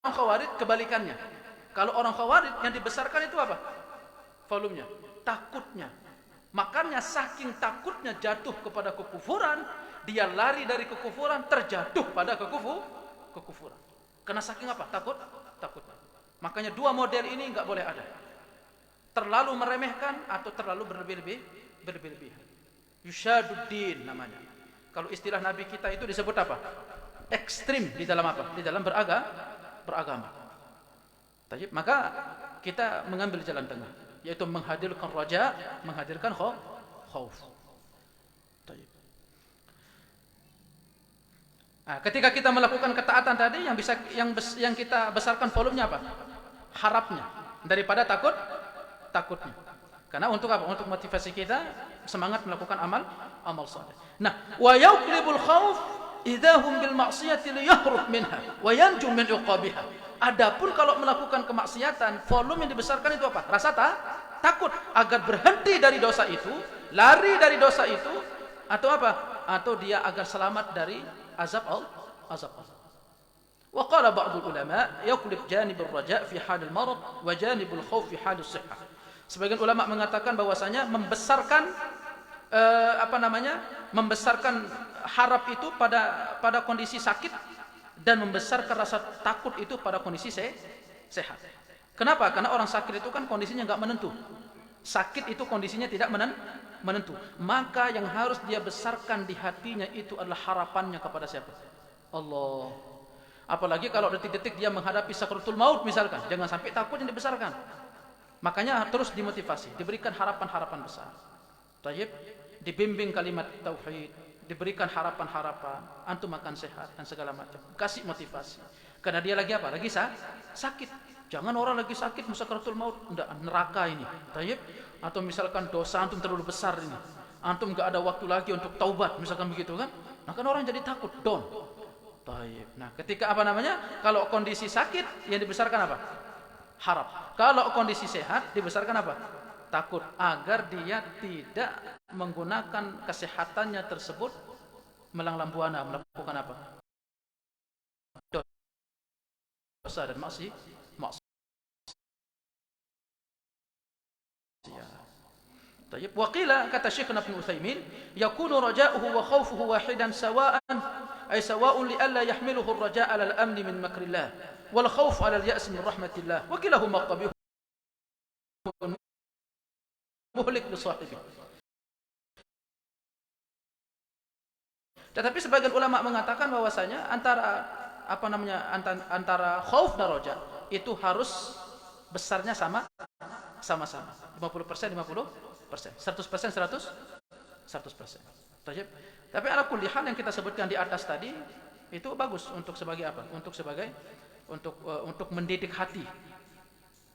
Khawarij kebalikannya. Kalau orang Khawarij yang dibesarkan itu apa? Volumenya, takutnya. Makanya saking takutnya jatuh kepada kekufuran, dia lari dari kekufuran terjatuh pada kekufuran. Karena saking apa? Takut. Makanya dua model ini enggak boleh ada. Terlalu meremehkan atau terlalu berlebih-lebihan. Yushaduddin namanya. Kalau istilah Nabi kita itu disebut apa? Ekstrim di dalam apa? Di dalam beragama. Maka kita mengambil jalan tengah, yaitu menghadirkan raja, menghadirkan khauf. Nah, ketika kita melakukan ketaatan tadi, yang kita besarkan volumenya apa? Harapnya daripada takutnya. Karena untuk apa? Untuk motivasi kita semangat melakukan amal saleh. Nah, wa yaqlibul khauf idahum bil ma'siyati liyahrub minha wa yanju min iqabiha. Adapun kalau melakukan kemaksiatan, volume yang dibesarkan itu apa? Rasa takut agar berhenti dari dosa itu, lari dari dosa itu, atau apa? Atau dia agar selamat dari azab Allah. Wa qala ba'd ulama yaqlib janib ar-raja' fi hal al-marad wa janib al-khauf fi hal as-sihhah. Sebagian ulama mengatakan bahwasanya membesarkan membesarkan harap itu pada kondisi sakit dan membesarkan rasa takut itu pada kondisi sehat. Kenapa? Karena orang sakit itu kan kondisinya enggak menentu. Sakit itu kondisinya tidak menentu. Maka yang harus dia besarkan di hatinya itu adalah harapannya kepada siapa? Allah. Apalagi kalau detik-detik dia menghadapi sakaratul maut misalkan, jangan sampai takut yang dibesarkan. Makanya terus dimotivasi, diberikan harapan-harapan besar. Tayyib, dibimbing kalimat tauhid, diberikan harapan-harapan, antum akan sehat dan segala macam. Kasih motivasi. Karena dia lagi apa? Lagi sakit. Jangan orang lagi sakit sakaratul maut, enggak neraka ini. Tayyib, atau misalkan dosa antum terlalu besar ini. Antum enggak ada waktu lagi untuk taubat, misalkan begitu kan? Nah, kan orang jadi takut, down. Tayyib. Nah, ketika kalau kondisi sakit yang dibesarkan apa? Harap. Kalau kondisi sehat dibesarkan apa? Takut agar dia tidak menggunakan kesehatannya tersebut melanglang buana melakukan apa? Dosa dan maksiat. Tayyib. Wa qila kata Syekh Ibnu Utsaimin, yakunu raja'uhu wa khawfuhu wahidan sawa'an ay sawa'un li alla yahmiluhu ar-raja' 'ala al-amn min makrillah wal khawf 'ala al-ya's min rahmatillah wa kilahuma qabih muhlik li sahibi. Tetapi sebagian ulama mengatakan bahwasanya antara khauf dan raja itu harus besarnya sama-sama. 50%, 100%, 100%. Tapi ala kulli hal yang kita sebutkan di atas tadi itu bagus untuk sebagai apa? Untuk mendidik hati.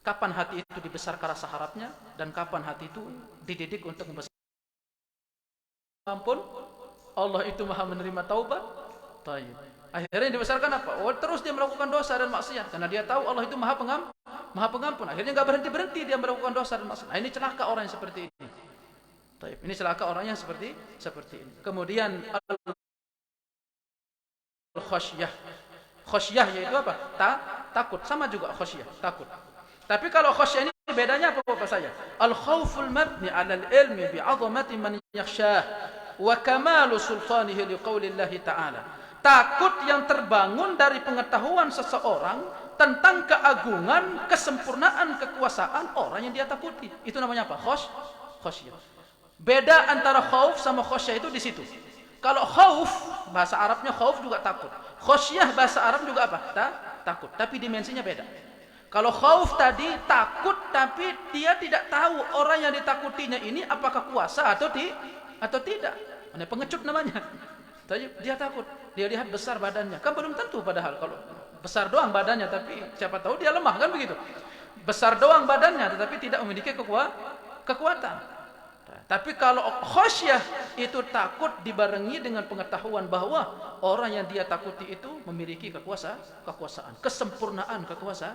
Kapan hati itu dibesarkan rasa harapnya dan kapan hati itu dididik untuk membesarkan. Ampun, Allah itu Maha menerima taubat. Tayyib. Akhirnya dibesarkan apa? Terus dia melakukan dosa dan maksiat karena dia tahu Allah itu Maha Pengampun. Akhirnya enggak berhenti dia melakukan dosa dan maksiat. Nah, ini celaka orang yang seperti ini. Tayyib. Ini celaka orang yang seperti ini. Kemudian al-khasyah. Khasyah yaitu apa? Takut. Sama juga khasyah, takut. Tapi kalau khasyah ini bedanya apa Bapak saya? Al-khauful mabni 'ala al-ilmi bi'azamati man yakhshah wa kamalu sultanihi liqaulillahi ta'ala. Takut yang terbangun dari pengetahuan seseorang tentang keagungan, kesempurnaan kekuasaan orang yang dia takuti. Itu namanya apa? Khasyah. Beda antara khauf sama khasyah itu di situ. Kalau khauf bahasa Arabnya khauf juga takut. Khasyah bahasa Arab juga apa? Takut, tapi dimensinya beda. Kalau khauf tadi takut tapi dia tidak tahu orang yang ditakutinya ini apakah kuasa atau tidak. Ini pengecut namanya. Dia takut, dia lihat besar badannya. Kan belum tentu padahal kalau besar doang badannya tapi siapa tahu dia lemah kan begitu. Besar doang badannya tetapi tidak memiliki kekuatan. Tapi kalau khasyah itu takut dibarengi dengan pengetahuan bahwa orang yang dia takuti itu memiliki kekuasaan, kesempurnaan kekuasaan.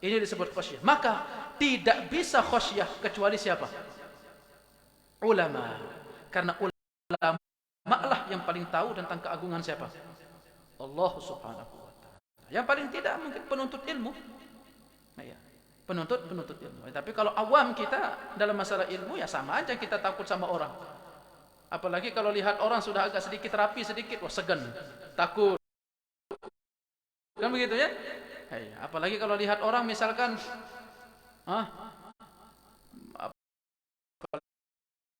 Ini disebut khasyah. Maka tidak bisa khasyah kecuali siapa? Ulama. Karena ulama lah yang paling tahu tentang keagungan siapa? Allah Subhanahu wa ta'ala. Yang paling tidak mungkin penuntut ilmu. Nah, ya. Penuntut ilmu. Tapi kalau awam kita dalam masalah ilmu ya sama aja kita takut sama orang. Apalagi kalau lihat orang sudah agak sedikit rapi sedikit, wah segan, takut. Kan begitu ya? Apalagi kalau lihat orang misalkan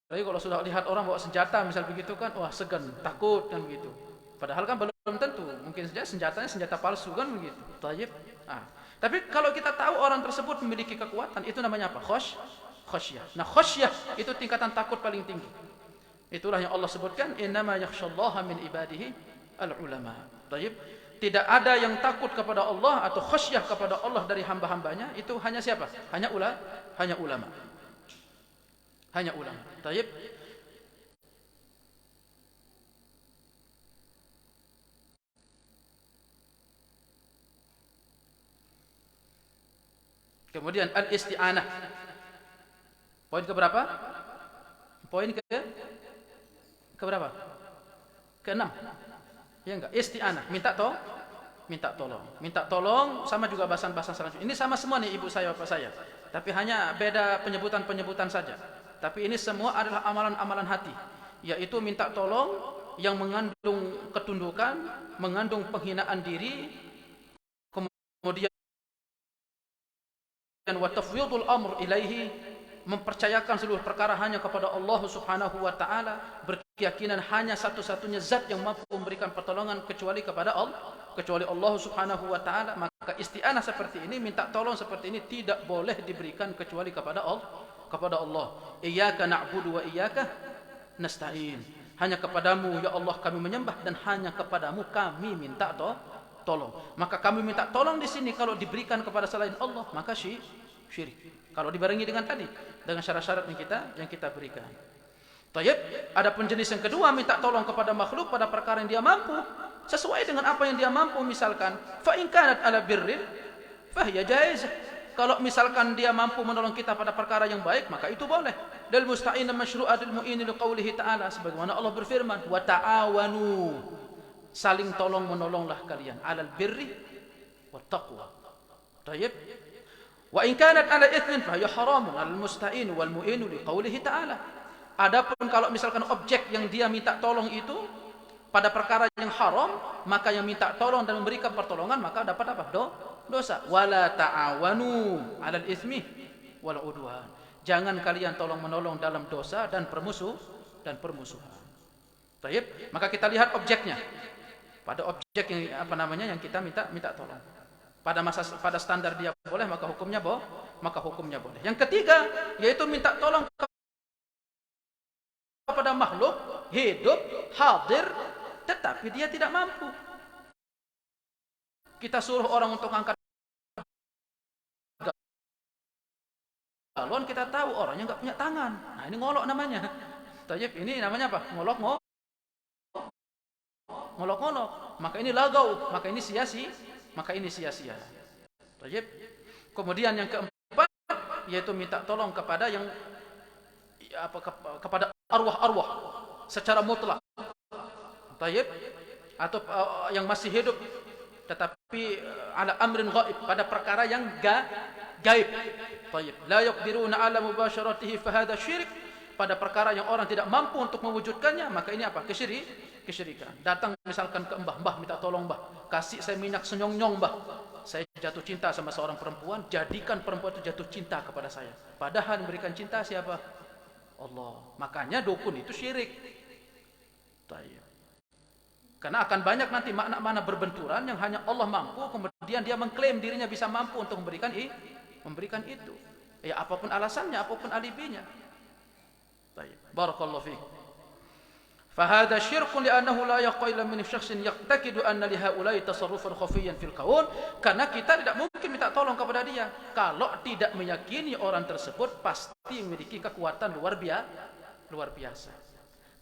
apalagi kalau sudah lihat orang bawa senjata misal begitu kan, wah segan, takut kan begitu. Padahal kan belum tentu, mungkin saja senjatanya senjata palsu kan begitu. Tayyib. Tapi kalau kita tahu orang tersebut memiliki kekuatan, itu namanya apa? Khosyah. Nah, khosyah itu tingkatan takut paling tinggi. Itulah yang Allah sebutkan, innama yakhsyallaha min ibadihi al-ulama. Tayyib. Tidak ada yang takut kepada Allah atau khosyah kepada Allah dari hamba-hambanya, itu hanya siapa? Hanya ulama. Hanya ulama. Tayyib. Kemudian al-isti'anah. Poin ke berapa? Poin ke berapa? Ke-6. Ya enggak? Isti'anah, minta tolong. Minta tolong sama juga bahasan-bahasan selanjutnya. Ini sama semua nih ibu saya, bapak saya. Tapi hanya beda penyebutan-penyebutan saja. Tapi ini semua adalah amalan-amalan hati, yaitu minta tolong yang mengandung ketundukan, mengandung penghinaan diri, kemudian wa tafwidul amr ilaihi, mempercayakan seluruh perkara hanya kepada Allah Subhanahu wa taala, berkeyakinan hanya satu-satunya zat yang mampu memberikan pertolongan kecuali kepada Allah Subhanahu wa taala. Maka isti'anah seperti ini, minta tolong seperti ini tidak boleh diberikan kecuali kepada Allah. Iyyaka na'budu wa iyyaka nasta'in. Hanya kepadamu ya Allah kami menyembah dan hanya kepadamu kami minta tolong. Maka kami minta tolong di sini kalau diberikan kepada selain Allah maka syirik. Kalau dibarengi dengan tadi, dengan syarat-syarat yang kita berikan. Tayyib, ada penjenis yang kedua, minta tolong kepada makhluk pada perkara yang dia mampu, sesuai dengan apa yang dia mampu. Misalkan, fa in kanat ala birrin fa hiya jaizah. Kalau misalkan dia mampu menolong kita pada perkara yang baik, maka itu boleh. Dal musta'in masyru'atul mu'in li qoulihi ta'ala, sebagaimana Allah berfirman, wa ta'awanu, saling tolong menolonglah kalian, alal birri wat taqwa. Tayyib. Wa in kanat ala itsmin fa hiya haramun al musta'in wal mu'in li qoulihi ta'ala. Adapun kalau misalkan objek yang dia minta tolong itu pada perkara yang haram, maka yang minta tolong dan memberikan pertolongan maka dapat apa? Dosa. Wala ta'awanu 'alal itsmi wal 'udwan. Jangan kalian tolong menolong dalam dosa dan permusuhan. Baik, maka kita lihat objeknya. Pada objek yang yang kita minta tolong. Pada standar dia boleh, maka hukumnya boleh. Yang ketiga yaitu minta tolong kepada makhluk hidup hadir tetapi dia tidak mampu. Kita suruh orang untuk angkat galon, kita tahu orangnya nggak punya tangan. Nah, ini ngolok namanya. Tayyib, ini namanya apa? Ngolok. Maka ini lagau, maka ini sia-sia. Tayyib. Kemudian yang keempat yaitu minta tolong kepada kepada arwah-arwah secara mutlak. Tayyib. Atau yang masih hidup tetapi ala amrin ghaib, pada perkara yang gaib. Tayyib. La yaqdiruna ala mubasyaratihi fa hadha syirik. Pada perkara yang orang tidak mampu untuk mewujudkannya, maka ini apa? Kesyirikan. Datang misalkan ke mbah minta tolong mbah, kasih saya minyak senyong-nyong mbah. Saya jatuh cinta sama seorang perempuan, jadikan perempuan itu jatuh cinta kepada saya. Padahal memberikan cinta siapa? Allah. Makanya dukun itu syirik. Tayyib. Karena akan banyak nanti makna-makna berbenturan yang hanya Allah mampu, kemudian dia mengklaim dirinya bisa mampu untuk memberikan itu. Ya apapun alasannya, apapun alibinya. Baik. Barakallahu fiik. Fahada syirkun li'annahu la yaqila min syakhsin yaqtaqidu anna li haula'i tasarrufan khafiyyan fil kaun. Karena kita tidak mungkin minta tolong kepada dia kalau tidak meyakini orang tersebut pasti memiliki kekuatan luar biasa.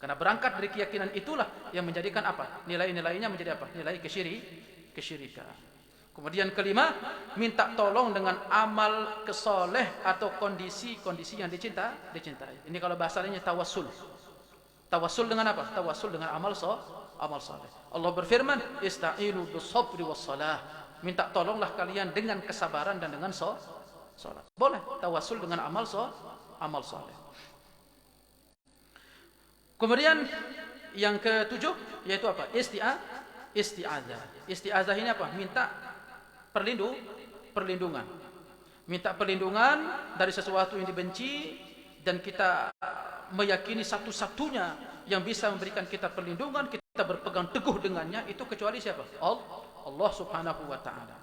Karena berangkat dari keyakinan itulah yang menjadikan apa? Nilai-nilainya menjadi apa? Nilai kesyirikan. Kemudian kelima, minta tolong dengan amal kesoleh atau kondisi-kondisi yang dicintai. Ini kalau bahasanya tawassul. Tawassul dengan apa? Tawassul dengan amal soleh. Allah berfirman, "Ista'inu bis-sabri was-salah." minta tolonglah kalian dengan kesabaran dan dengan salat. Boleh tawassul dengan amal soleh. Kemudian yang ketujuh yaitu apa? Isti'adzah. Isti'adzah ini apa? Minta perlindungan. Minta perlindungan dari sesuatu yang dibenci, dan kita meyakini satu-satunya yang bisa memberikan kita perlindungan, kita berpegang teguh dengannya, itu kecuali siapa? Allah Subhanahu wa ta'ala.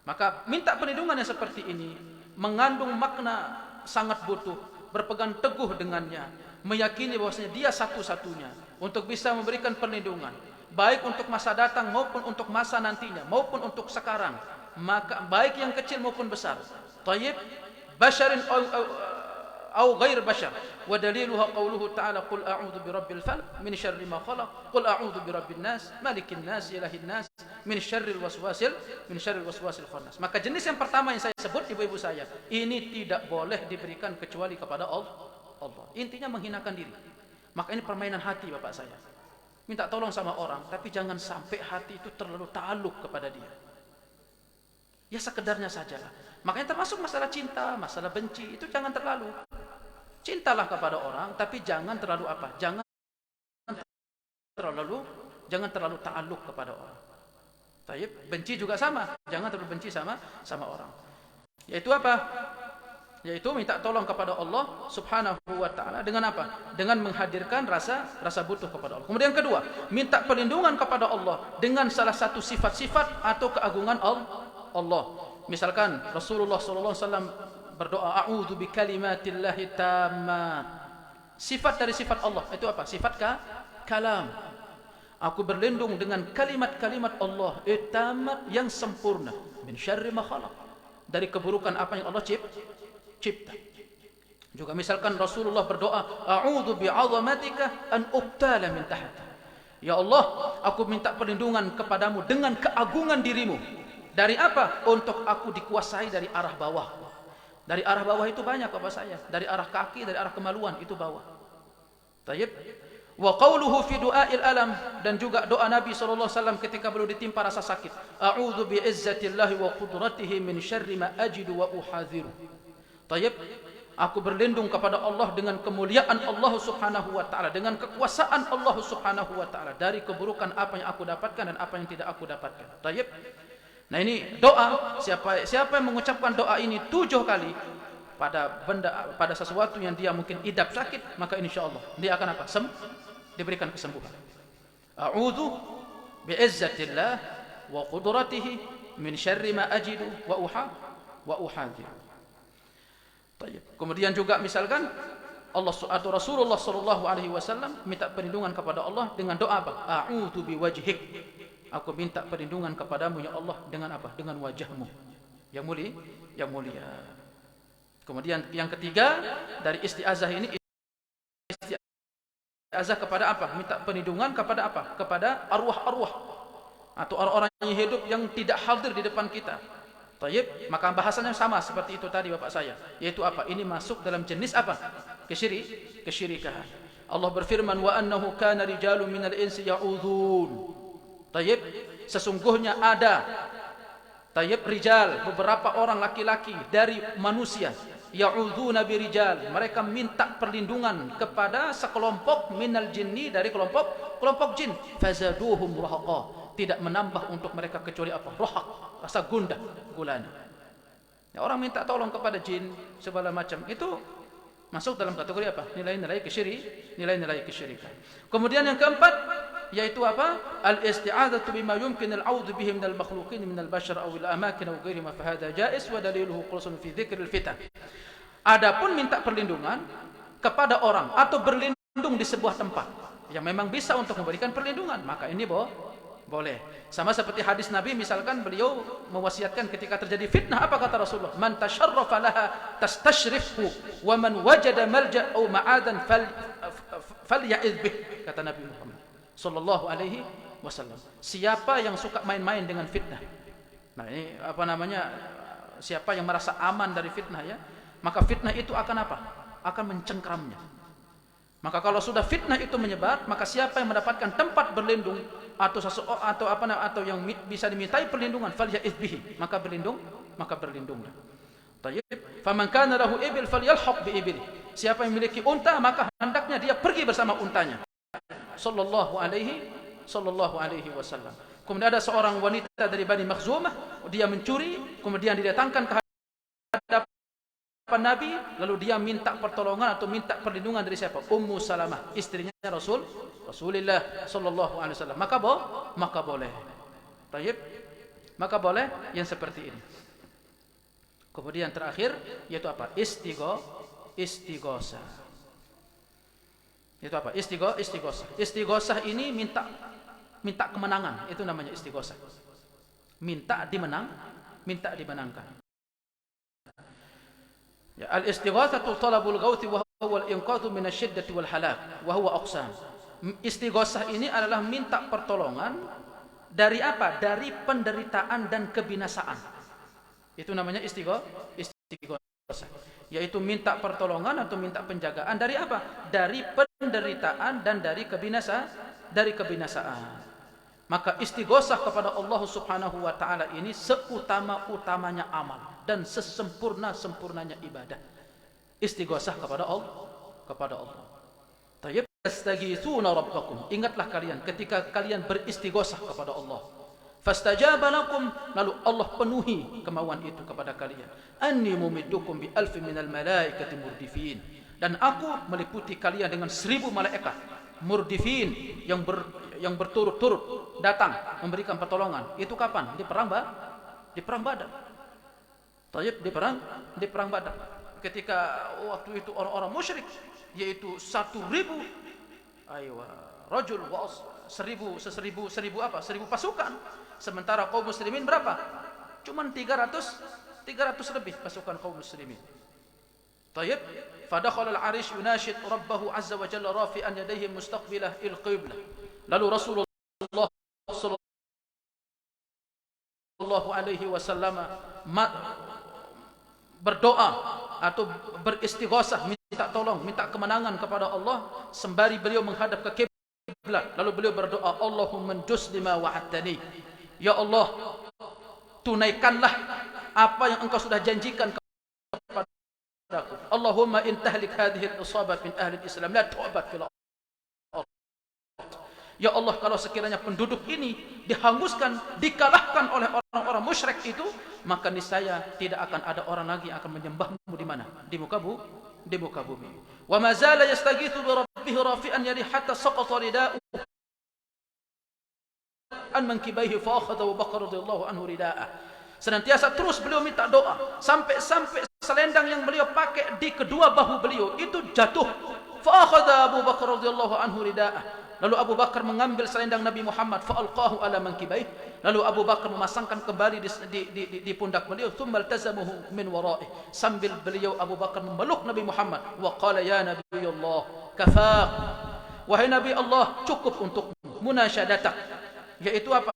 Maka minta perlindungan yang seperti ini mengandung makna sangat butuh, berpegang teguh dengannya, meyakini bahwasanya dia satu-satunya untuk bisa memberikan perlindungan, baik untuk masa datang maupun untuk masa nantinya, maupun untuk sekarang, maka baik yang kecil maupun besar. Tayyib, basyarin أو غير بشر ودليلها قوله تعالى قل أعوذ برب الفلق من شر ما خلق قل أعوذ برب الناس مالك الناس إله الناس من شر الوسواس الخناس. Maka jenis yang pertama yang saya sebut, ibu-ibu saya, ini tidak boleh diberikan kecuali kepada Allah. Intinya menghinakan diri. Maka ini permainan hati bapak saya. Minta tolong sama orang, tapi jangan sampai hati itu terlalu ta'alluq kepada dia. Ya sekedarnya sajalah. Makanya termasuk masalah cinta, masalah benci, itu jangan terlalu. Cintalah kepada orang, tapi jangan terlalu apa? Jangan terlalu ta'alluq kepada orang. Tayyib, benci juga sama, jangan terlalu benci sama orang. Yaitu apa? Yaitu minta tolong kepada Allah Subhanahu wa ta'ala dengan apa? Dengan menghadirkan rasa butuh kepada Allah. Kemudian kedua, minta perlindungan kepada Allah dengan salah satu sifat-sifat atau keagungan Allah. Misalkan Rasulullah sallallahu alaihi wasallam berdoa, a'udzu bikalimatillahi tammat. Sifat dari sifat Allah itu apa? Sifat kalam. Aku berlindung dengan kalimat-kalimat Allah tammat, yang sempurna, min syarri ma khalaq, dari keburukan apa yang Allah cipta. Juga misalkan Rasulullah berdoa, a'udzu bi'azamatika an ubtala min tahti. Ya Allah, aku minta perlindungan kepadamu dengan keagungan dirimu. Dari apa? Untuk aku dikuasai dari arah bawah. Dari arah bawah itu banyak apa saya? Dari arah kaki, dari arah kemaluan, itu bawah. Tayyib. Wa qawluhu fi du'ail alam, dan juga doa Nabi sallallahu alaihi wasallam ketika beliau ditimpa rasa sakit. A'udzu bi'izzatillahi wa qudratihi min syarri ma ajidu wa uhadhiru. Tayyib. Aku berlindung kepada Allah dengan kemuliaan Allah Subhanahu wa taala, dengan kekuasaan Allah Subhanahu wa taala, dari keburukan apa yang aku dapatkan dan apa yang tidak aku dapatkan. Tayyib. Nah ini doa, siapa yang mengucapkan doa ini 7 kali pada sesuatu yang dia mungkin idap sakit, maka insyaallah dia akan apa? Diberikan kesembuhan. A'udzu bi'izzatillah wa qudratihi min syarri ma ajidu wa uhadhiru. Baik. Kemudian juga misalkan Allah atau Rasulullah sallallahu alaihi wasallam minta perlindungan kepada Allah dengan doa apa? A'udzu biwajhik. Aku minta perlindungan kepadamu ya Allah dengan apa? Dengan wajahmu yang mulia. Kemudian yang ketiga dari isti'azah ini, isti'azah kepada apa? Minta perlindungan kepada apa? Kepada arwah-arwah atau orang-orang yang hidup yang tidak hadir di depan kita. Tayyib, maka bahasannya sama seperti itu tadi bapak saya, yaitu apa? Ini masuk dalam jenis apa? Kesyirikan. Allah berfirman, wa annahu kana rijalun minal insi ya'udzuun. Tayyib, sesungguhnya ada tayyib rijal, beberapa orang laki-laki dari manusia, ya'udzuna birijal, mereka minta perlindungan kepada sekelompok minal jinni, dari kelompok jin, fazaduhum rahaqa, tidak menambah untuk mereka kecuali apa? Rahaq, rasa gundah gulana. Ya, orang minta tolong kepada jin segala macam, itu masuk dalam kategori apa? Nilai-nilai kesyirikan. Kemudian yang keempat yaitu apa? Al-isti'adzatu bima yumkin al-'audhu bihi min al-makhluqin min al-bashar aw al-amakin aw ghairiha fa hadha jaiz wa daliluhu khulsun fi dzikr al-fitan. Adapun minta perlindungan kepada orang atau berlindung di sebuah tempat yang memang bisa untuk memberikan perlindungan, maka ini boleh. Sama seperti hadis Nabi, misalkan beliau mewasiatkan ketika terjadi fitnah, apa kata Rasulullah? Man tasharrafa laha tastashrifhu wa man wajada malja' aw ma'adan falya'idh bih, kata Nabi Muhammad sallallahu alaihi wasallam. Siapa yang suka main-main dengan fitnah, nah ini apa namanya, siapa yang merasa aman dari fitnah, ya, maka fitnah itu akan apa? Akan mencengkramnya. Maka kalau sudah fitnah itu menyebar, maka siapa yang mendapatkan tempat berlindung atau yang bisa dimintai perlindungan, falya'idh bihi, maka berlindunglah. Tayyib. Faman kana lahu ibil falyalhaq bi ibili. Siapa yang memiliki unta, maka hendaknya dia pergi bersama untanya. Sallallahu alaihi wasallam. Kemudian ada seorang wanita dari Bani Makhzumah, dia mencuri, kemudian didatangkan ke hadapan Nabi, lalu dia minta pertolongan atau minta perlindungan dari siapa? Ummu Salamah, istrinya Rasulullah sallallahu alaihi wasallam. Maka boleh. Tayyib. Maka boleh yang seperti ini. Kemudian terakhir yaitu apa? Istighosah. Itu apa? Istighosah. Istighosah ini minta kemenangan, itu namanya istighosah. Minta dimenangkan. Ya, al-istighatsatu talabul ghauthi wa huwa al-inqadhu min asy-syiddati wal halak wa huwa aqsam. Istighosah ini adalah minta pertolongan dari apa? Dari penderitaan dan kebinasaan. Itu namanya istighosah. Yaitu minta pertolongan atau minta penjagaan dari apa? Dari penderitaan dan dari kebinasaan. Maka istighosah kepada Allah Subhanahu wa taala ini seutama-utamanya amal dan sesempurna-sempurnanya ibadah. Istighosah kepada Allah. Tayyib, tastaghitsuna rabbakum. Ingatlah kalian ketika kalian beristighosah kepada Allah. Fastajaba lakum, lalu Allah penuhi kemauan itu kepada kalian. Anni mumiddukum bi alfin minal malaikati murdifin. Dan aku meliputi kalian dengan 1000 malaikat murdifin yang berturut-turut datang memberikan pertolongan. Itu kapan? Di perang Badar. Tayyib, di perang Badar. Ketika waktu itu orang-orang musyrik, yaitu 1000 rajul wa 1000 pasukan. Sementara kaum muslimin berapa? Cuman 300 lebih pasukan kaum muslimin. Tayyib, fadakhala al-arish yunashid rabbahu azza wa jalla rafi'an yadayhi mustaqbilah il-qiblah. Lalu Rasulullah sallallahu alaihi wasallam berdoa atau beristighosah, minta tolong, minta kemenangan kepada Allah sembari beliau menghadap ke kiblat. Lalu beliau berdoa, Allahumma njus lima wa'adtani. Ya Allah, tunaikanlah apa yang engkau sudah janjikan kepada aku. Allahumma in tahlik hadhihi al-isabah min ahli al-Islam la tu'bad fil ardh. Ya Allah, kalau sekiranya penduduk ini dihanguskan, dikalahkan oleh orang-orang musyrik itu, maka niscaya tidak akan ada orang lagi yang akan menyembahmu di mana? Di muka bumi. Wa ma zala yastaghithu bi rabbih rafi'an yadi hatta saqata rida'u an mankibaihi fa akhadha Abu Bakar radhiyallahu anhu rida'ah. Senantiasa terus beliau minta doa sampai selendang yang beliau pakai di kedua bahu beliau itu jatuh. Fa akhadha Abu Bakar radhiyallahu anhu rida'ah. Lalu Abu Bakar mengambil selendang Nabi Muhammad, fa'alqahu ala mankibaih. Lalu Abu Bakar memasangkan kembali di pundak beliau, thumma iltazamuhu min waraih. Sambil beliau Abu Bakar memeluk Nabi Muhammad, wa qala ya Nabi Allah, kafaq. Wahai Nabi Allah, cukup untukmu munasyadatak. Yaitu apa?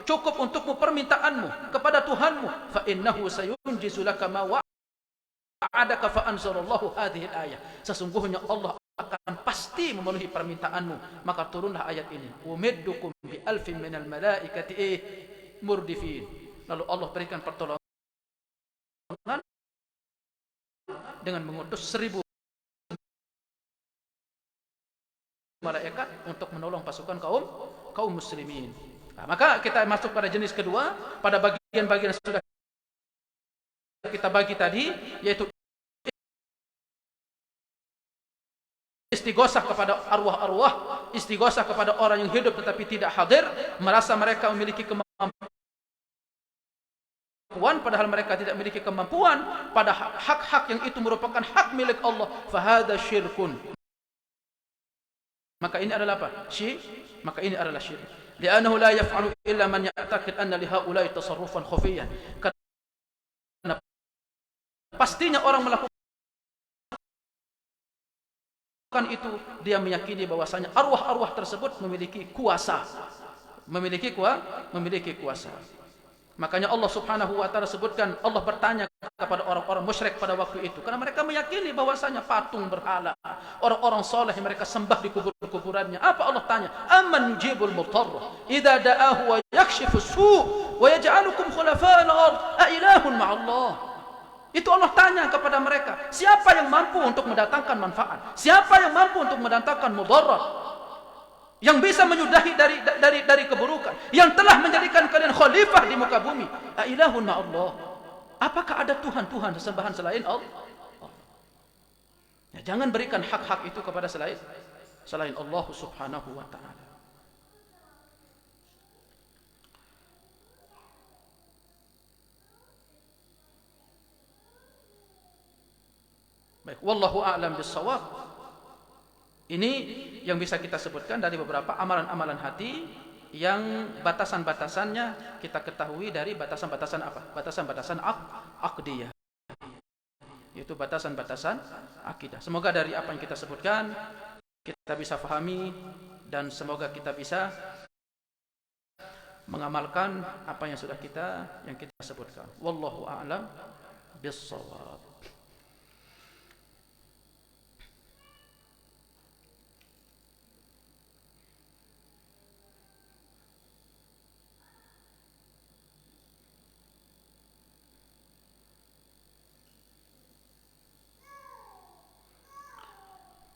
Cukup untukmu permintaanmu kepada Tuhanmu. Fa innahu sayunjizu laka ma wa'adaka fa anzalallahu hadhihi al-ayah. Sesungguhnya Allah akan pasti memenuhi permintaanmu. Maka turunlah ayat ini, umiddukum bi alfin minal malaikati murdifin. Lalu Allah berikan pertolongan dengan mengutus 1000 malaikat untuk menolong pasukan kaum muslimin. Nah, maka kita masuk pada jenis kedua, pada bagian-bagian yang sudah kita bagi tadi, yaitu istighosah kepada arwah-arwah, istighosah kepada orang yang hidup tetapi tidak hadir, merasa mereka memiliki kemampuan padahal mereka tidak memiliki kemampuan pada hak-hak yang itu merupakan hak milik Allah. Fahada syirkun. Maka ini adalah apa? Syirik. Li'annahu la yaf'alu illa man ya'taqid anna li haula'i tasarrufan khafiyan. Karena pastinya orang melakukan itu, dia meyakini bahwasanya arwah-arwah tersebut memiliki kuasa. Makanya Allah Subhanahu wa taala sebutkan, Allah bertanya kepada orang-orang musyrik pada waktu itu, karena mereka meyakini bahwasanya patung berhala, orang-orang saleh mereka sembah di kubur-kuburannya. Apa Allah tanya? Amman yujibul mudtarra idza da'ahu wa yakshifu as-su' wa yaj'alukum khulafa'al ard a ilahun ma'allah. Itu Allah tanya kepada mereka, siapa yang mampu untuk mendatangkan manfaat? Siapa yang mampu untuk mendatangkan mudarat? Yang bisa menyudahi dari keburukan, yang telah menjadikan kalian khalifah di muka bumi. A ilahun ma'allah. Apakah ada Tuhan-Tuhan sesembahan selain Allah? Ya, jangan berikan hak-hak itu kepada selain Allah Subhanahu wa taala. Baik, wallahu a'lam bis-shawab. Ini yang bisa kita sebutkan dari beberapa amalan-amalan hati yang batasan-batasannya kita ketahui dari batasan-batasan apa? Batasan-batasan aqdiyah. Yaitu batasan-batasan akidah. Semoga dari apa yang kita sebutkan kita bisa fahami dan semoga kita bisa mengamalkan apa yang sudah kita sebutkan. Wallahu a'lam bis-shawab.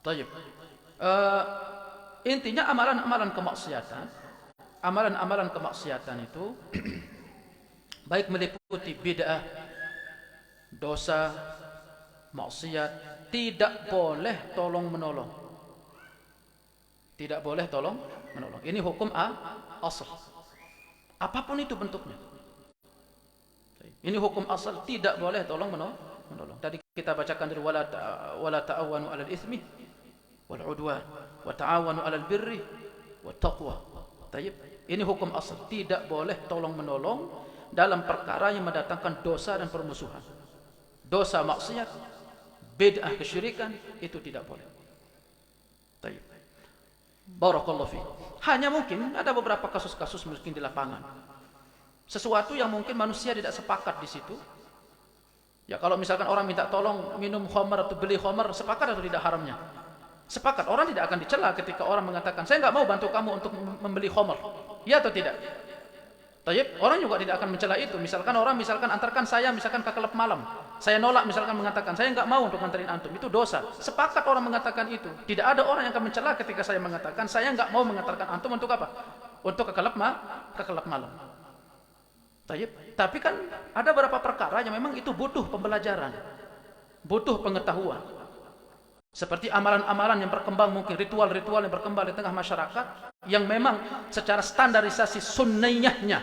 Tayyib. Intinya amalan-amalan kemaksiatan itu baik meliputi bid'ah, dosa, maksiat, tidak boleh tolong menolong. Tidak boleh tolong menolong. Ini hukum asal. Apapun itu bentuknya. Ini hukum asal, tidak boleh tolong menolong. Tadi kita bacakan dari wala ta'awanu 'alal itsmi wal 'udwan wa ta'awanu 'alal birri wat taqwa. Tayyib. Ini hukum asal, tidak boleh tolong menolong dalam perkara yang mendatangkan dosa dan permusuhan. Dosa maksiat, bid'ah kesyirikan itu tidak boleh. Tayyib. Barakallahu fiik. Hanya mungkin ada beberapa kasus-kasus mungkin di lapangan. Sesuatu yang mungkin manusia tidak sepakat di situ. Ya kalau misalkan orang minta tolong minum khamar atau beli khamar, sepakat atau tidak haramnya? Sepakat. Orang tidak akan dicela ketika orang mengatakan, saya enggak mau bantu kamu untuk membeli khamar. Ya atau tidak? Tayyib. Orang juga tidak akan mencela itu. Misalkan orang antarkan saya ke klub malam. Saya nolak misalkan mengatakan, saya enggak mau untuk antarin antum. Itu dosa. Sepakat orang mengatakan itu. Tidak ada orang yang akan mencela ketika saya mengatakan, saya enggak mau mengantarkan antum untuk apa? Untuk ke klub malam. Tayyib. Tapi kan ada beberapa perkara yang memang itu butuh pembelajaran, butuh pengetahuan. Seperti amalan-amalan yang berkembang, mungkin ritual-ritual yang berkembang di tengah masyarakat, yang memang secara standarisasi sunniyahnya,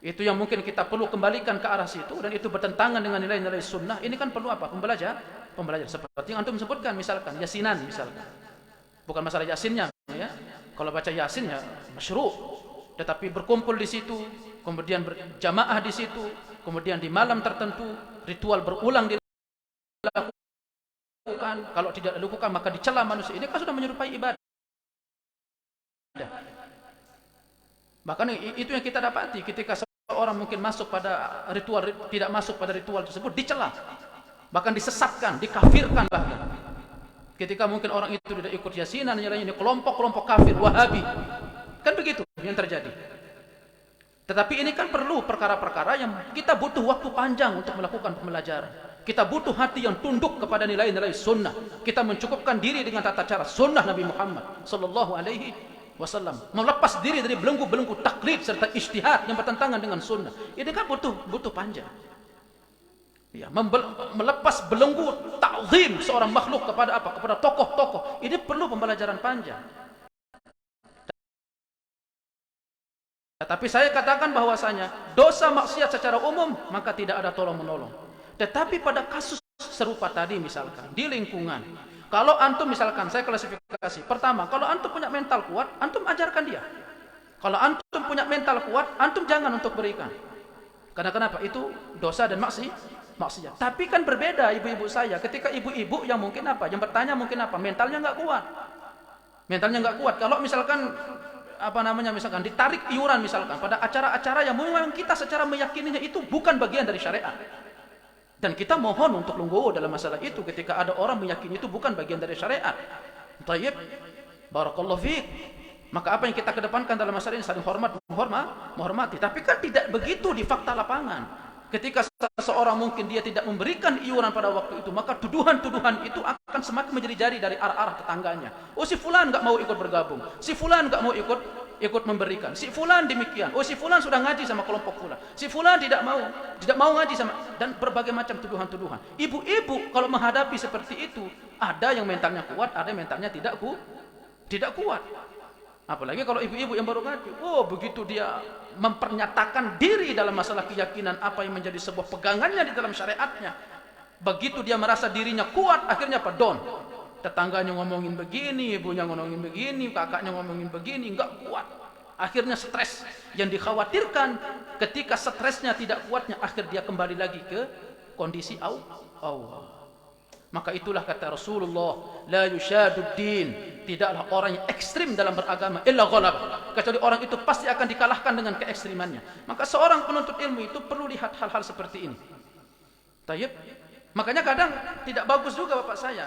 itu yang mungkin kita perlu kembalikan ke arah situ, dan itu bertentangan dengan nilai-nilai sunnah. Ini kan perlu apa? Pembelajaran. Seperti yang antum sebutkan, misalkan yasinan, misalkan. Bukan masalah yasinnya, ya. Kalau baca yasin ya masyru', tetapi berkumpul di situ, kemudian berjamaah di situ, kemudian di malam tertentu ritual berulang dilakukan. Kalau tidak dilakukan maka dicela manusia. Ini kan sudah menyerupai ibadah. Bahkan itu yang kita dapati ketika seorang mungkin masuk pada ritual, tidak masuk pada ritual tersebut, dicela, bahkan disesatkan, dikafirkan. Bahkan ketika mungkin orang itu tidak ikut yasinan, ini kelompok-kelompok kafir Wahabi, kan begitu yang terjadi. Tetapi ini kan perlu perkara-perkara yang kita butuh waktu panjang untuk melakukan pembelajaran. Kita butuh hati yang tunduk kepada nilai-nilai sunnah. Kita mencukupkan diri dengan tata cara sunnah Nabi Muhammad sallallahu alaihi wasallam. Melepas diri dari belenggu-belenggu taklid serta ijtihad yang bertentangan dengan sunnah. Ini kan butuh panjang. Ya, melepas belenggu ta'zim seorang makhluk kepada apa? Kepada tokoh-tokoh. Ini perlu pembelajaran panjang. Tapi saya katakan bahwasanya dosa maksiat secara umum maka tidak ada tolong menolong. Tetapi pada kasus serupa tadi misalkan di lingkungan, kalau antum misalkan saya klasifikasi, pertama kalau antum punya mental kuat, antum ajarkan dia. Kalau antum punya mental kuat, antum jangan untuk berikan. Karena kenapa? Itu dosa dan maksiat. Tapi kan berbeda ibu-ibu saya, ketika ibu-ibu yang mungkin apa? Yang bertanya mungkin apa? Mentalnya enggak kuat. Kalau misalkan misalkan ditarik iuran misalkan pada acara-acara yang memang kita secara meyakininya itu bukan bagian dari syariat. Dan kita mohon untuk legowo dalam masalah itu ketika ada orang meyakini itu bukan bagian dari syariat. Tayyib, barakallahu fiik. Maka apa yang kita kedepankan dalam masalah ini saling menghormati. Tapi kan tidak begitu di fakta lapangan. Ketika seseorang mungkin dia tidak memberikan iuran pada waktu itu, maka tuduhan-tuduhan itu akan semakin menjadi-jadi dari arah-arah tetangganya. Oh, si fulan enggak mau ikut bergabung. Si fulan enggak mau ikut memberikan. Si fulan demikian. Oh, si fulan sudah ngaji sama kelompok fulan. Si fulan tidak mau ngaji sama, dan berbagai macam tuduhan-tuduhan. Ibu-ibu kalau menghadapi seperti itu, ada yang mentalnya kuat, ada yang mentalnya tidak kuat. Apalagi kalau ibu-ibu yang baru ngaji, oh begitu dia mempernyatakan diri dalam masalah keyakinan apa yang menjadi sebuah pegangannya di dalam syariatnya. Begitu dia merasa dirinya kuat, akhirnya apa? Down. Tetangganya ngomongin begini, ibunya ngomongin begini, kakaknya ngomongin begini, enggak kuat. Akhirnya stres. Yang dikhawatirkan ketika stresnya tidak kuatnya, akhir dia kembali lagi ke kondisi Allah. Maka itulah kata Rasulullah, la yushadud din, tidaklah orang yang ekstrim dalam beragama illa ghalab, kecuali orang itu pasti akan dikalahkan dengan keekstrimannya. Maka seorang penuntut ilmu itu perlu lihat hal-hal seperti ini. Tayyib. Makanya kadang tidak bagus juga Bapak saya.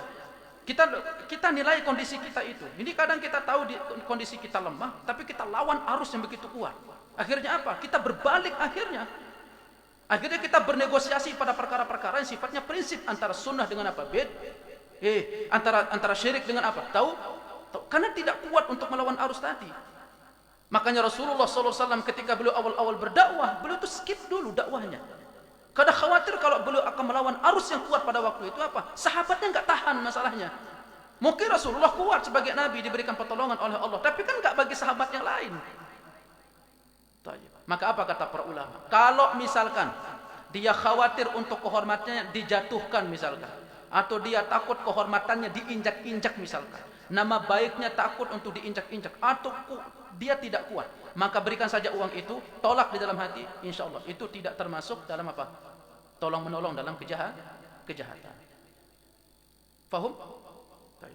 Kita nilai kondisi kita itu. Ini kadang kita tahu di kondisi kita lemah, tapi kita lawan arus yang begitu kuat. Akhirnya apa? Kita berbalik akhirnya. Akhirnya kita bernegosiasi pada perkara-perkara yang sifatnya prinsip antara sunnah dengan apa? Antara syirik dengan apa? Tahu? Karena tidak kuat untuk melawan arus tadi. Makanya Rasulullah SAW ketika beliau awal-awal berdakwah, beliau itu skip dulu dakwahnya. Karena khawatir kalau beliau akan melawan arus yang kuat pada waktu itu apa? Sahabatnya nggak tahan masalahnya. Mungkin Rasulullah kuat sebagai Nabi diberikan pertolongan oleh Allah, tapi kan nggak bagi sahabat yang lain. Maka apa kata para ulama? Kalau misalkan dia khawatir untuk kehormatannya dijatuhkan misalkan, atau dia takut kehormatannya diinjak-injak misalkan, nama baiknya takut untuk diinjak-injak, atau dia tidak kuat, maka berikan saja uang itu, tolak di dalam hati, insya Allah itu tidak termasuk dalam apa? Tolong menolong dalam kejahatan. Fahum?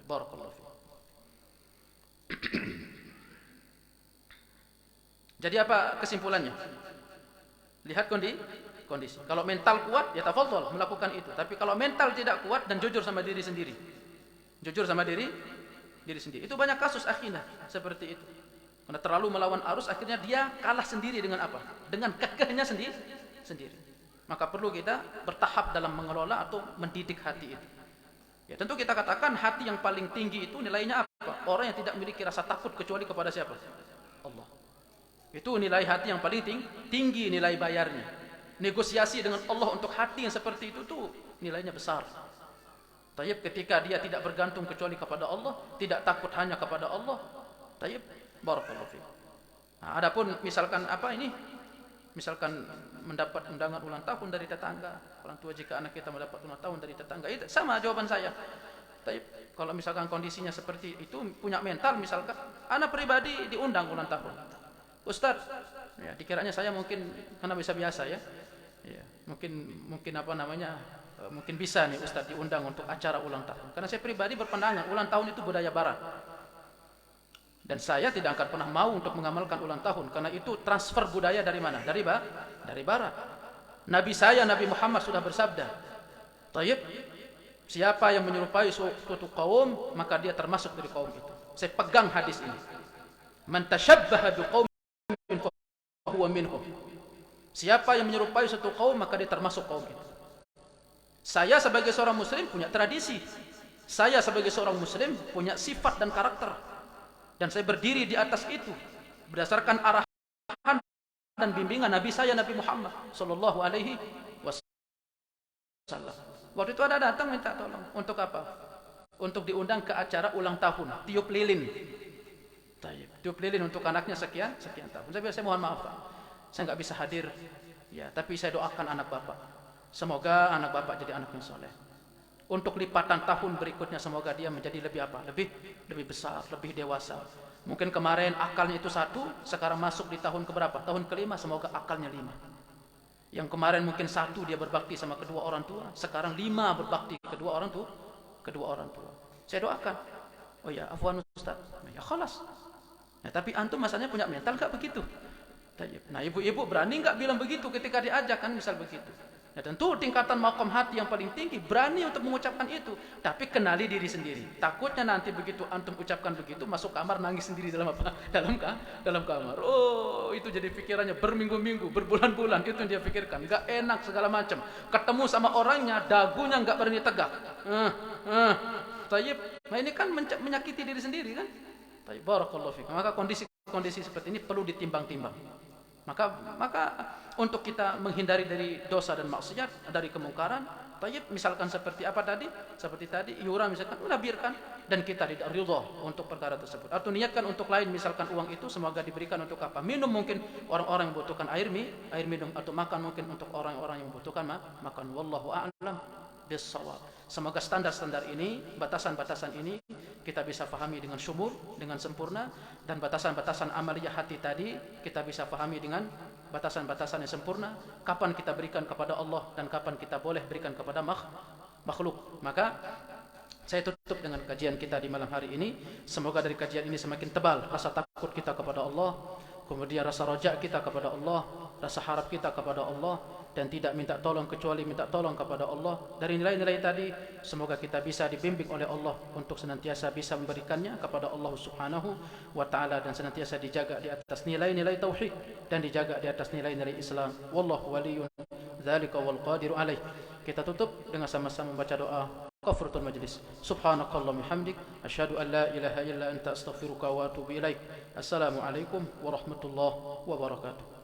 Barakallahu fiik. Jadi apa kesimpulannya? Lihat kondisi. Kalau mental kuat, ya tafadhol melakukan itu. Tapi kalau mental tidak kuat dan jujur sama diri sendiri. Diri sendiri. Itu banyak kasus akhirnya seperti itu. Karena terlalu melawan arus, akhirnya dia kalah sendiri dengan apa? Dengan kekehnya sendiri. Maka perlu kita bertahap dalam mengelola atau mendidik hati itu. Ya tentu kita katakan hati yang paling tinggi itu nilainya apa? Orang yang tidak memiliki rasa takut kecuali kepada siapa? Allah. Itu nilai hati yang paling tinggi nilai bayarnya. Negosiasi dengan Allah untuk hati yang seperti itu tuh nilainya besar. Tayyib, ketika dia tidak bergantung kecuali kepada Allah, tidak takut hanya kepada Allah. Tayyib, barakallahu fiik. Nah, adapun misalkan misalkan mendapat undangan ulang tahun dari tetangga, orang tua jika anak kita mendapat ulang tahun dari tetangga, itu sama jawaban saya. Tayyib, kalau misalkan kondisinya seperti itu, punya mental misalkan, anak pribadi diundang ulang tahun. Ustaz, ya dikiranya saya mungkin karena biasa ya, mungkin mungkin bisa nih Ustaz diundang untuk acara ulang tahun. Karena saya pribadi berpandangan ulang tahun itu budaya Barat, dan saya tidak akan pernah mau untuk mengamalkan ulang tahun karena itu transfer budaya dari mana? Dari Barat. Nabi Muhammad sudah bersabda, Tayyib, siapa yang menyerupai suatu kaum maka dia termasuk dari kaum itu. Saya pegang hadis ini. Man tashabbaha biqaumin fahuwa minhum. Siapa yang menyerupai satu kaum maka dia termasuk kaum itu. Saya sebagai seorang muslim punya tradisi. Saya sebagai seorang muslim punya sifat dan karakter. Dan saya berdiri di atas itu berdasarkan arahan dan bimbingan Nabi Muhammad sallallahu alaihi wasallam. Waktu itu ada datang minta tolong untuk apa? Untuk diundang ke acara ulang tahun, tiup lilin. Tiup lilin untuk anaknya sekian tahun. Saya mohon maaf Pak, saya nggak bisa hadir. Ya, tapi saya doakan anak Bapak. Semoga anak Bapak jadi anak yang soleh. Untuk lipatan tahun berikutnya semoga dia menjadi lebih apa? Lebih besar, lebih dewasa. Mungkin kemarin akalnya itu 1, sekarang masuk di tahun keberapa? Tahun ke-5, semoga akalnya 5. Yang kemarin mungkin 1 dia berbakti sama kedua orang tua, sekarang 5 berbakti kedua orang tua. Saya doakan. Oh ya, afwan Ustaz. Ya khalas. Nah, tapi antum masalahnya punya mental nggak begitu? Nah, ibu-ibu berani nggak bilang begitu ketika diajak kan misal begitu? Ya tentu tingkatan maqam hati yang paling tinggi berani untuk mengucapkan itu, tapi kenali diri sendiri. Takutnya nanti begitu antum ucapkan begitu masuk kamar nangis sendiri dalam apa? Dalam kamar. Oh, itu jadi pikirannya berminggu-minggu, berbulan-bulan itu yang dia pikirkan. Enggak enak segala macam. Ketemu sama orangnya dagunya enggak berani tegak. Tayyib. Nah, ini kan menyakiti diri sendiri kan? Tayyib, barakallahu fikum. Maka kondisi seperti ini perlu ditimbang-timbang. Maka untuk kita menghindari dari dosa dan maksiat, dari kemungkaran, tayyib, misalkan seperti apa tadi? Seperti tadi, iuran misalkan, biarkan dan kita tidak ridha untuk perkara tersebut. Atau niatkan untuk lain, misalkan uang itu semoga diberikan untuk apa? Minum mungkin orang-orang yang membutuhkan air minum, atau makan mungkin untuk orang-orang yang membutuhkan makan. Wallahu a'lam bis-shawab. Semoga standar-standar ini, batasan-batasan ini kita bisa pahami dengan syumur, dengan sempurna, dan batasan-batasan amaliyah hati tadi kita bisa pahami dengan batasan-batasan yang sempurna. Kapan kita berikan kepada Allah dan kapan kita boleh berikan kepada makhluk. Maka saya tutup dengan kajian kita di malam hari ini. Semoga dari kajian ini semakin tebal rasa takut kita kepada Allah, kemudian rasa raja kita kepada Allah, rasa harap kita kepada Allah, dan tidak minta tolong kecuali minta tolong kepada Allah. Dari nilai-nilai tadi semoga kita bisa dibimbing oleh Allah untuk senantiasa bisa memberikannya kepada Allah Subhanahu wa taala, dan senantiasa dijaga di atas nilai-nilai tauhid dan dijaga di atas nilai-nilai Islam. Wallahu waliyun dzalika wal qadiru alaih. Kita tutup dengan sama-sama membaca doa kafaratul majlis. Subhanakallahumma hamdik asyhadu an la ilaha illa anta astaghfiruka wa atubu ilaik. Assalamualaikum warahmatullahi wabarakatuh.